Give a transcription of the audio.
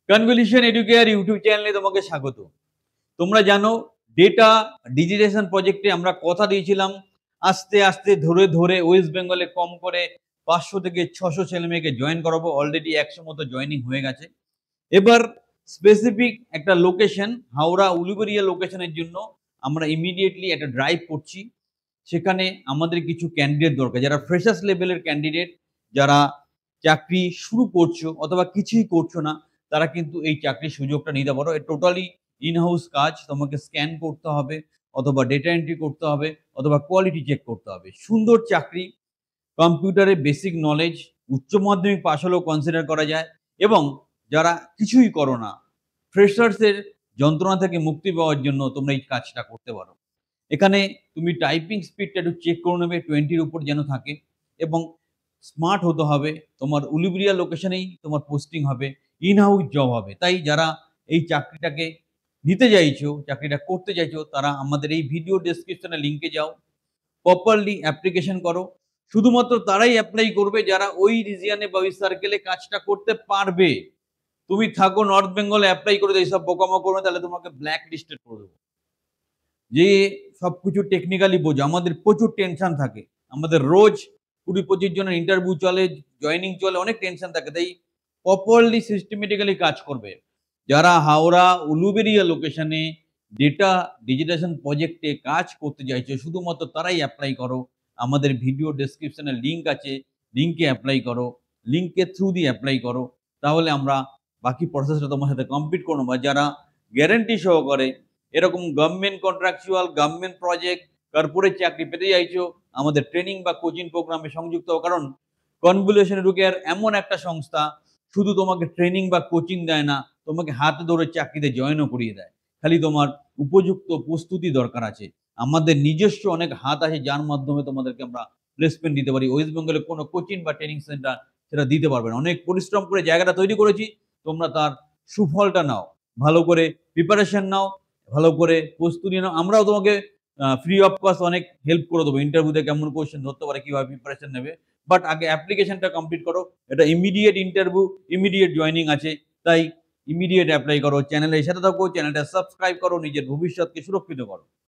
Convolution educare YouTube চ্যানেলে তোমাকে স্বাগত। তোমরা জানো ডেটা ডিজিটাইজেশন প্রজেক্টে আমরা কথা দিয়েছিলাম আস্তে আস্তে ধরে ধরে ওয়েস্ট বেঙ্গলে কম করে 500 থেকে 600 ছেলেমেয়েকে জয়েন করাবো। অলরেডি 100 মতো জয়েনিং হয়ে গেছে। এবার স্পেসিফিক একটা লোকেশন হাওড়া উলুবেড়িয়া লোকেশনের জন্য আমরা ইমিডিয়েটলি একটা ড্রাইভ করছি। সেখানে আমাদের কিছু ক্যান্ডিডেট দরকার, যারা ফ্রেশার্স লেভেলের ক্যান্ডিডেট, যারা চাকরি শুরু করছো অথবা কিছুই করছো না, তারা কিন্তু এই চাকরির সুযোগটা নিতে পারো। টোটালি ইন হাউস কাজ। তোমাকে স্ক্যান করতে হবে অথবা ডেটা এন্ট্রি করতে হবে অথবা কোয়ালিটি চেক করতে হবে। সুন্দর চাকরি, কম্পিউটারে বেসিক নলেজ, উচ্চ মাধ্যমিক পাশ হলেও কনসিডার করা যায়। এবং যারা কিছুই করো না, ফ্রেশার্সের যন্ত্রণা থেকে মুক্তি পাওয়ার জন্য তোমরা এই কাজটা করতে পারো। এখানে তুমি টাইপিং স্পিডটা একটু চেক করে নেবে, 20-র উপর যেন থাকে, এবং স্মার্ট হতে হবে। তোমার উলুবেড়িয়া লোকেশনেই তোমার পোস্টিং হবে, ইন হাউস জব হবে। তাই যারা এই চাকরিটাকে নিতে চাইছো, চাকরিটা করতে চাইছো, তারা আমাদের এই ভিডিও ডেসক্রিপশনে লিঙ্কে যাও, প্রপারলি অ্যাপ্লিকেশন করো। শুধুমাত্র তারাই অ্যাপ্লাই করবে যারা ওই রিজিয়নে বা ওই সার্কেলে কাজটা করতে পারবে। তুমি থাকো নর্থ বেঙ্গলে, অ্যাপ্লাই করে এইসব বোকামো করবে, তাহলে তোমাকে ব্ল্যাক লিস্টেড করে দেবো। যে সবকিছু টেকনিক্যালি বোঝো, আমাদের প্রচুর টেনশন থাকে। আমাদের রোজ 20-25 জনের ইন্টারভিউ চলে, জয়নিং চলে, অনেক টেনশন থাকে। তাই প্রপারলি সিস্টেমেটিক্যালি কাজ করবে। যারা হাওড়া উলুবেড়িয়া লোকেশনে ডেটা ডিজিটাইজেশন প্রজেক্টে কাজ করতে চাইছে, শুধুমাত্র তারাই অ্যাপ্লাই করো। আমাদের ভিডিও ডেসক্রিপশনে লিঙ্ক আছে, লিঙ্কে অ্যাপ্লাই করো, লিঙ্কের থ্রু দিয়ে অ্যাপ্লাই করো। তাহলে আমরা বাকি প্রসেসটা তোমার সাথে কমপ্লিট করবো। বা যারা গ্যারেন্টি সহকারে এরকম government contractual, government project, corporate চাকরি পেতে চাইছো, আমাদের ট্রেনিং বা কোচিং প্রোগ্রামে সংযুক্ত হও। কারণ কনভলিউশন এডুকেয়ার এমন একটা সংস্থা, শুধু তোমাকে ট্রেনিং বা কোচিং দেয় না, তোমাকে হাতে ধরে চাকরিতে জয়েনও করিয়ে দেয়। খালি তোমার উপযুক্ত প্রস্তুতি দরকার আছে। আমাদের নিজস্ব অনেক হাত আছে, যার মাধ্যমে তোমাদেরকে আমরা প্লেসমেন্ট দিতে পারি। ওয়েস্ট বেঙ্গলে কোনো কোচিং বা ট্রেনিং সেন্টার সেটা দিতে পারবে না। অনেক পরিশ্রম করে জায়গাটা তৈরি করেছি, তোমরা তার সুফলটা নাও। ভালো করে প্রিপারেশন নাও, ভালো করে প্রস্তুতি নাও। আমরাও তোমাকে ফ্রি অফ কস্ট অনেক হেল্প করে দেবো। ইন্টারভিউতে কেমন কোয়েশ্চেন ধরতে পারে, কিভাবে প্রিপারেশন নেবে। বাট আগে অ্যাপ্লিকেশনটা কমপ্লিট করো। এটা ইমিডিয়েট ইন্টারভিউ, ইমিডিয়েট জয়নিং আছে। তাই ইমিডিয়েট অ্যাপ্লাই করো। চ্যানেলের সাথে থাকো, চ্যানেলটা সাবস্ক্রাইব করো, নিজের ভবিষ্যৎকে সুরক্ষিত করো।